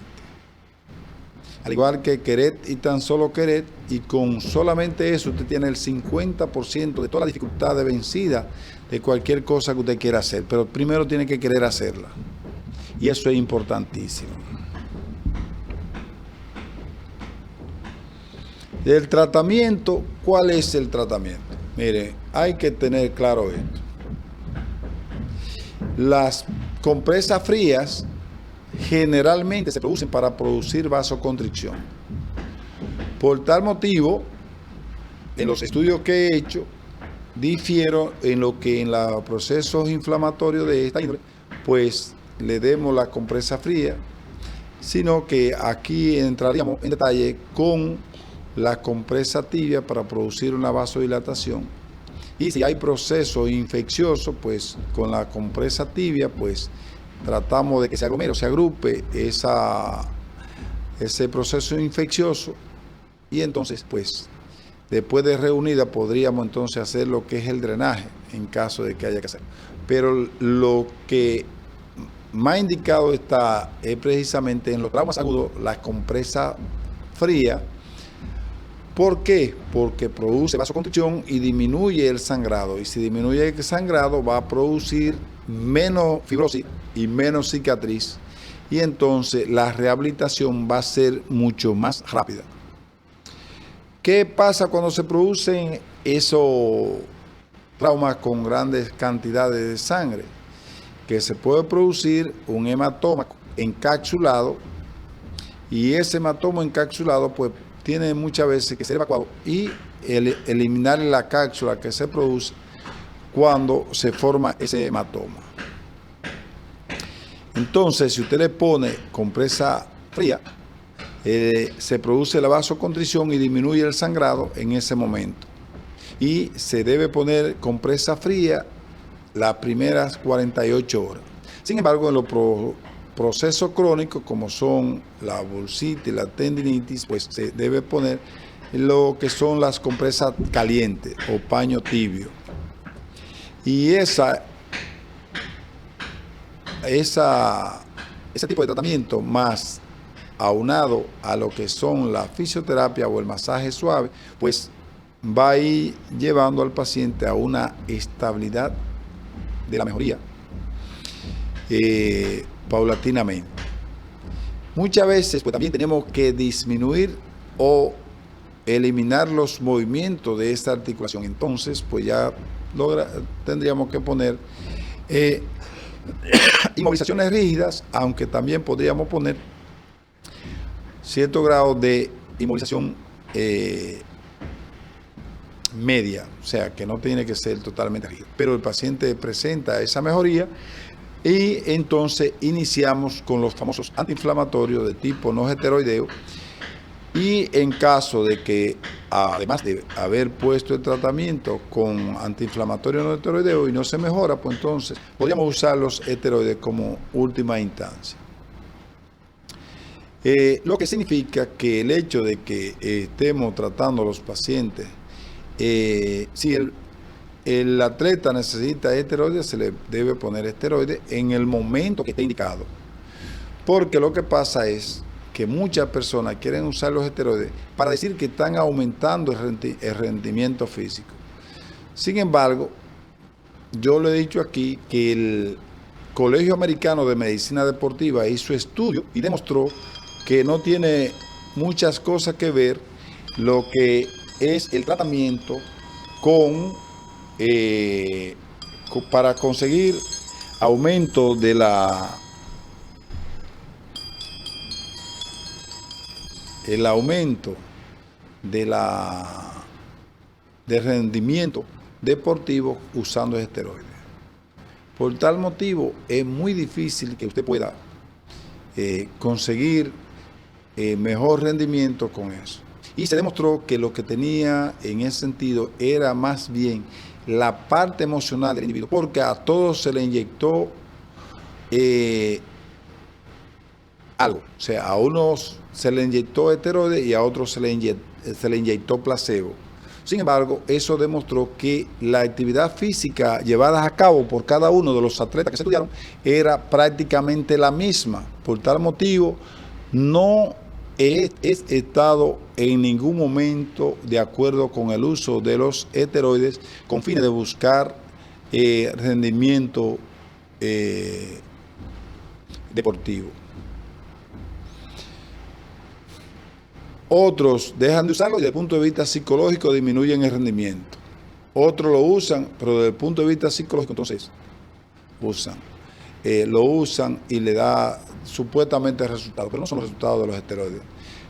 Al igual que querer y tan solo querer, y con solamente eso usted tiene el 50% de toda la dificultad de vencida de cualquier cosa que usted quiera hacer. Pero primero tiene que querer hacerla. Y eso es importantísimo. El tratamiento, ¿cuál es el tratamiento? Mire, hay que tener claro esto. Las compresas frías generalmente se producen para producir vasoconstricción. Por tal motivo, en los estudios que he hecho, difiero en lo que en los procesos inflamatorios de esta índole, pues le demos la compresa fría, sino que aquí entraríamos en detalle con la compresa tibia para producir una vasodilatación. Y si hay proceso infeccioso, pues con la compresa tibia, pues tratamos de que se aglomere o se agrupe ese proceso infeccioso, y entonces, pues, después de reunida podríamos entonces hacer lo que es el drenaje, en caso de que haya que hacerlo. Pero lo que más indicado está es precisamente en los traumas agudos, la compresa fría. ¿Por qué? Porque produce vasoconstricción y disminuye el sangrado. Y si disminuye el sangrado, va a producir menos fibrosis y menos cicatriz. Y entonces la rehabilitación va a ser mucho más rápida. ¿Qué pasa cuando se producen esos traumas con grandes cantidades de sangre? Que se puede producir un hematoma encapsulado, y ese hematoma encapsulado pues tiene muchas veces que ser evacuado y eliminar la cápsula que se produce cuando se forma ese hematoma. Entonces, si usted le pone compresa fría, se produce la vasoconstricción y disminuye el sangrado en ese momento. Y se debe poner compresa fría las primeras 48 horas. Sin embargo, en los procesos crónicos, como son la bursitis, la tendinitis, pues se debe poner lo que son las compresas calientes o paño tibio. Y ese tipo de tratamiento, más aunado a lo que son la fisioterapia o el masaje suave, pues va a ir llevando al paciente a una estabilidad de la mejoría paulatinamente. Muchas veces pues también tenemos que disminuir o eliminar los movimientos de esta articulación. Entonces pues ya tendríamos que poner inmovilizaciones rígidas, aunque también podríamos poner cierto grado de inmovilización media, o sea que no tiene que ser totalmente rígido, pero el paciente presenta esa mejoría y entonces iniciamos con los famosos antiinflamatorios de tipo no esteroideo. Y en caso de que, además de haber puesto el tratamiento con antiinflamatorio no esteroideo y no se mejora, pues entonces podríamos usar los esteroides como última instancia. Lo que significa que el hecho de que estemos tratando a los pacientes, si el atleta necesita esteroides, se le debe poner esteroides en el momento que esté indicado. Porque lo que pasa es que muchas personas quieren usar los esteroides para decir que están aumentando el rendimiento físico. Sin embargo, yo le he dicho aquí que el Colegio Americano de Medicina Deportiva hizo estudio y demostró que no tiene muchas cosas que ver lo que es el tratamiento para conseguir aumento de el aumento del rendimiento deportivo usando esteroides. Por tal motivo, es muy difícil que usted pueda conseguir mejor rendimiento con eso. Y se demostró que lo que tenía en ese sentido era más bien la parte emocional del individuo, porque a todos se le inyectó algo. O sea, a unos se le inyectó esteroides y a otros se le inyectó placebo. Sin embargo, eso demostró que la actividad física llevada a cabo por cada uno de los atletas que se estudiaron era prácticamente la misma. Por tal motivo, no he estado en ningún momento de acuerdo con el uso de los esteroides con fines de buscar rendimiento deportivo. Otros dejan de usarlo y desde el punto de vista psicológico disminuyen el rendimiento. Otros lo usan, pero desde el punto de vista psicológico entonces lo usan y le da supuestamente resultados, pero no son los resultados de los esteroides.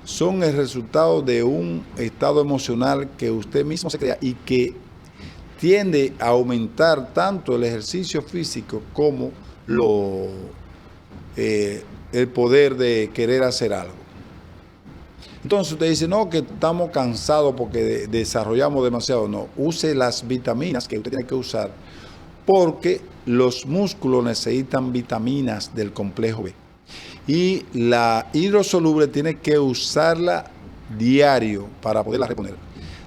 Son el resultado de un estado emocional que usted mismo se crea y que tiende a aumentar tanto el ejercicio físico como el poder de querer hacer algo. Entonces usted dice, no, que estamos cansados porque desarrollamos demasiado. No, use las vitaminas que usted tiene que usar porque los músculos necesitan vitaminas del complejo B. Y la hidrosoluble tiene que usarla diario para poderla reponer.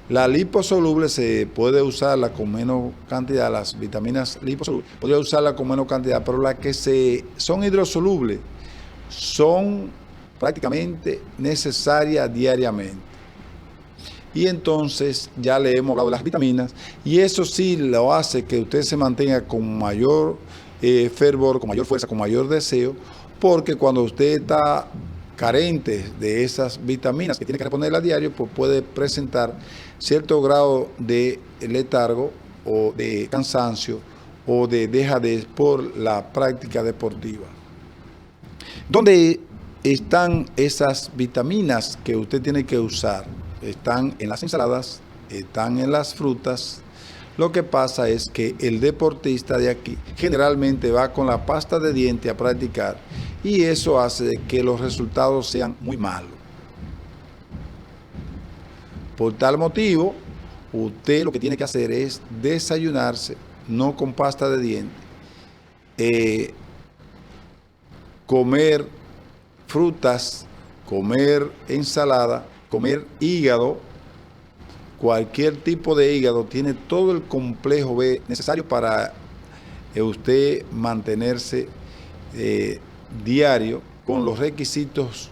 La liposoluble se puede usarla con menos cantidad, las vitaminas liposolubles, podría usarla con menos cantidad, pero las que son hidrosolubles son prácticamente necesarias diariamente. Y entonces ya le hemos hablado de las vitaminas y eso sí lo hace que usted se mantenga con mayor fervor, con mayor fuerza, con mayor deseo, porque cuando usted está carente de esas vitaminas que tiene que reponerlas a diario, pues puede presentar cierto grado de letargo o de cansancio o de dejadez por la práctica deportiva. ¿Dónde están esas vitaminas que usted tiene que usar? Están en las ensaladas, están en las frutas. Lo que pasa es que el deportista de aquí generalmente va con la pasta de diente a practicar y eso hace que los resultados sean muy malos. Por tal motivo, usted lo que tiene que hacer es desayunarse, no con pasta de diente, comer frutas, comer ensalada, comer hígado. Cualquier tipo de hígado tiene todo el complejo B necesario para usted mantenerse diario con los requisitos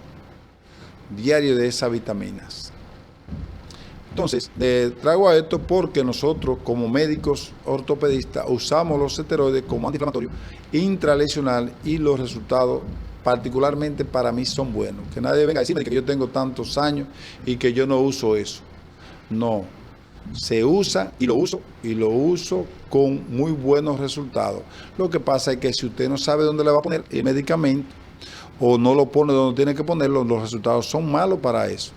diarios de esas vitaminas. Entonces, traigo a esto porque nosotros como médicos ortopedistas usamos los esteroides como antiinflamatorio intralesional y los resultados particularmente para mí son buenos. Que nadie venga a decirme que yo tengo tantos años y que yo no uso eso. No, se usa y lo uso con muy buenos resultados. Lo que pasa es que si usted no sabe dónde le va a poner el medicamento o no lo pone donde tiene que ponerlo, los resultados son malos para eso.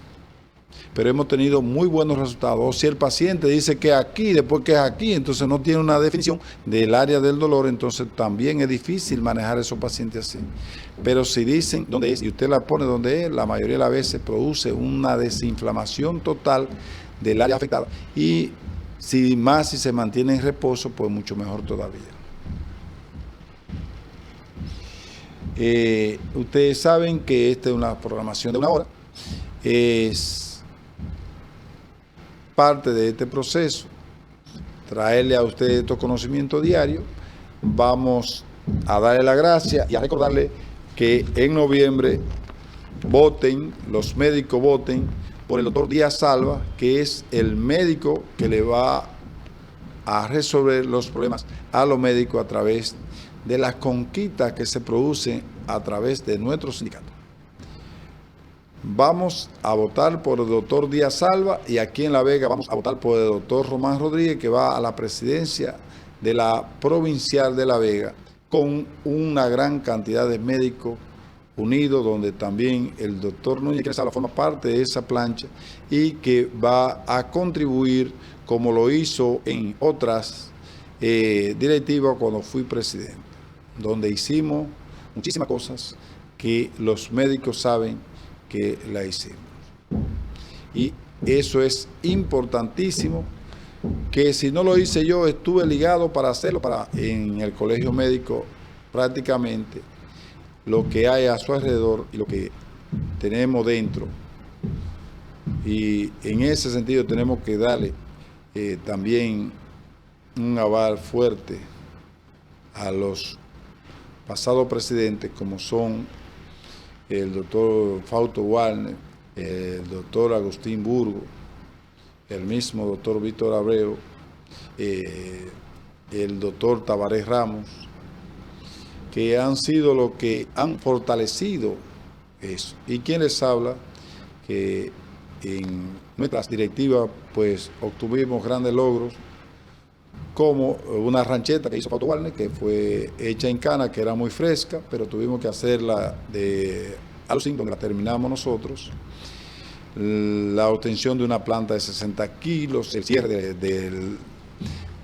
Pero hemos tenido muy buenos resultados. O si el paciente dice que aquí, después que es aquí, entonces no tiene una definición del área del dolor, entonces también es difícil manejar a esos pacientes así. Pero si dicen dónde es y usted la pone donde es, la mayoría de las veces produce una desinflamación total del área afectada. Y si se mantiene en reposo, pues mucho mejor todavía. Ustedes saben que esta es una programación de 1 hora. Es parte de este proceso traerle a ustedes estos conocimientos diarios. Vamos a darle la gracia y a recordarle que en noviembre voten, los médicos voten por el doctor Díaz Salva, que es el médico que le va a resolver los problemas a los médicos a través de las conquistas que se producen a través de nuestro sindicato. Vamos a votar por el doctor Díaz Salva y aquí en La Vega vamos a votar por el doctor Román Rodríguez, que va a la presidencia de la provincial de La Vega con una gran cantidad de médicos unidos, donde también el doctor Núñez que forma parte de esa plancha y que va a contribuir como lo hizo en otras directiva cuando fui presidente, donde hicimos muchísimas cosas que los médicos saben que la hicimos. Y eso es importantísimo, que si no lo hice yo, estuve ligado para hacerlo. En el colegio médico prácticamente lo que hay a su alrededor y lo que tenemos dentro. Y en ese sentido tenemos que darle también un aval fuerte a los pasados presidentes, como son el doctor Fausto Warner, el doctor Agustín Burgo, el mismo doctor Víctor Abreu, el doctor Tabaré Ramos, que han sido los que han fortalecido eso. Y quien les habla, que en nuestras directivas pues obtuvimos grandes logros, como una rancheta que hizo Fausto Warner, que fue hecha en cana, que era muy fresca, pero tuvimos que hacerla de Alucín, donde la terminamos nosotros. La obtención de una planta de 60 kilos, el cierre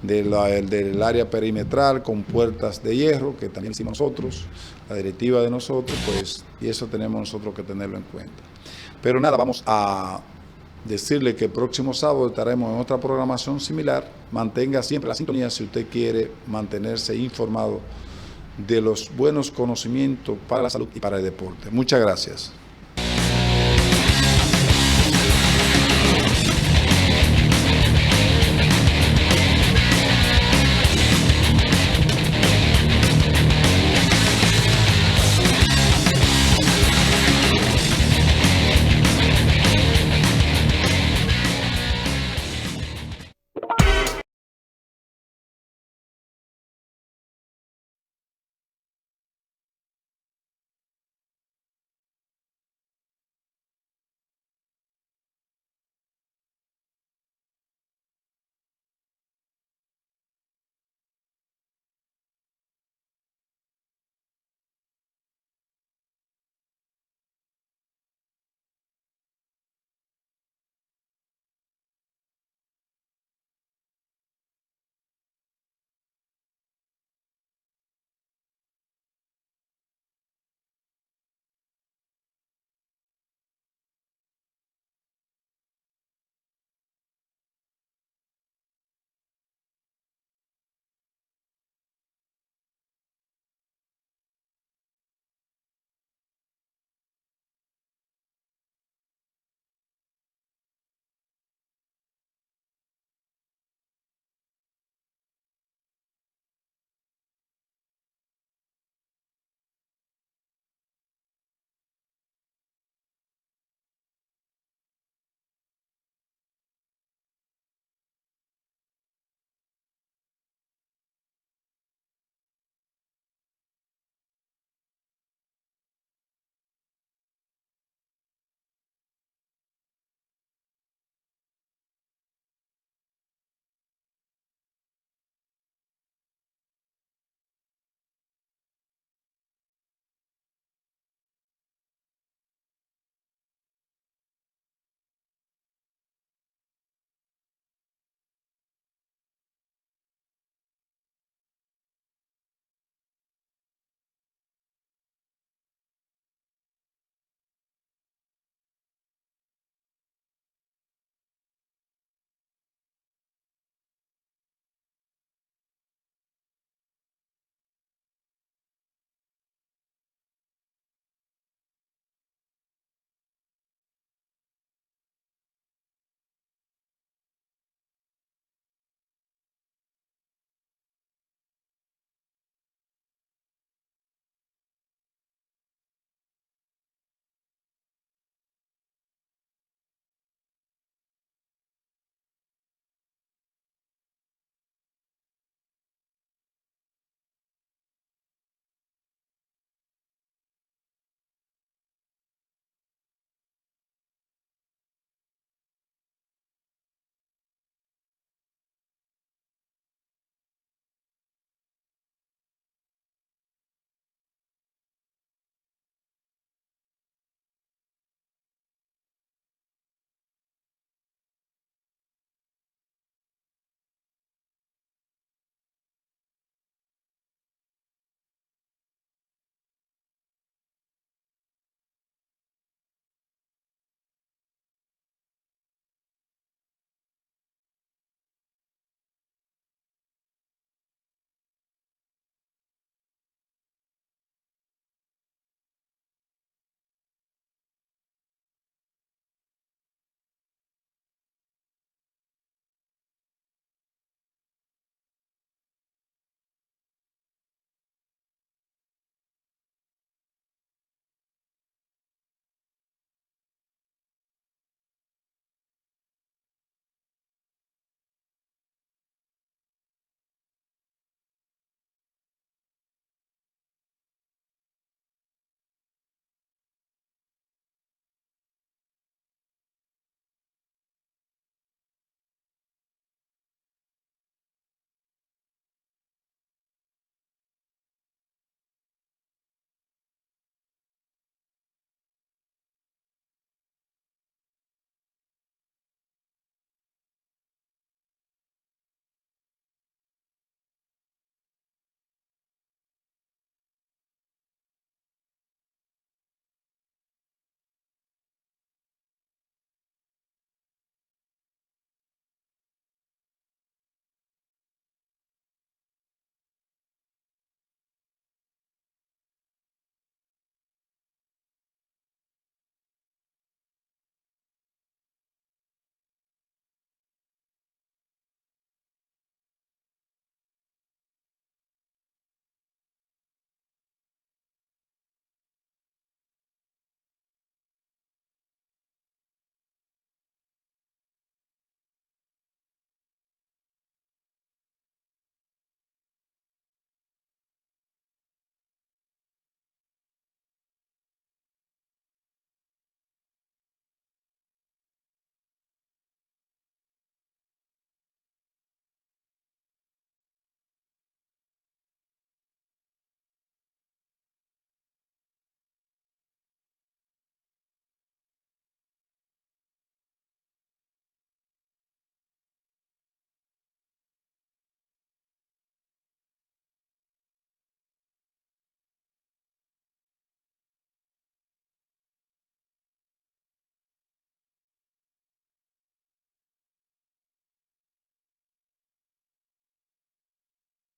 del área perimetral con puertas de hierro, que también hicimos nosotros, la directiva de nosotros, pues, y eso tenemos nosotros que tenerlo en cuenta. Pero nada, vamos a decirle que el próximo sábado estaremos en otra programación similar. Mantenga siempre la sintonía si usted quiere mantenerse informado de los buenos conocimientos para la salud y para el deporte. Muchas gracias.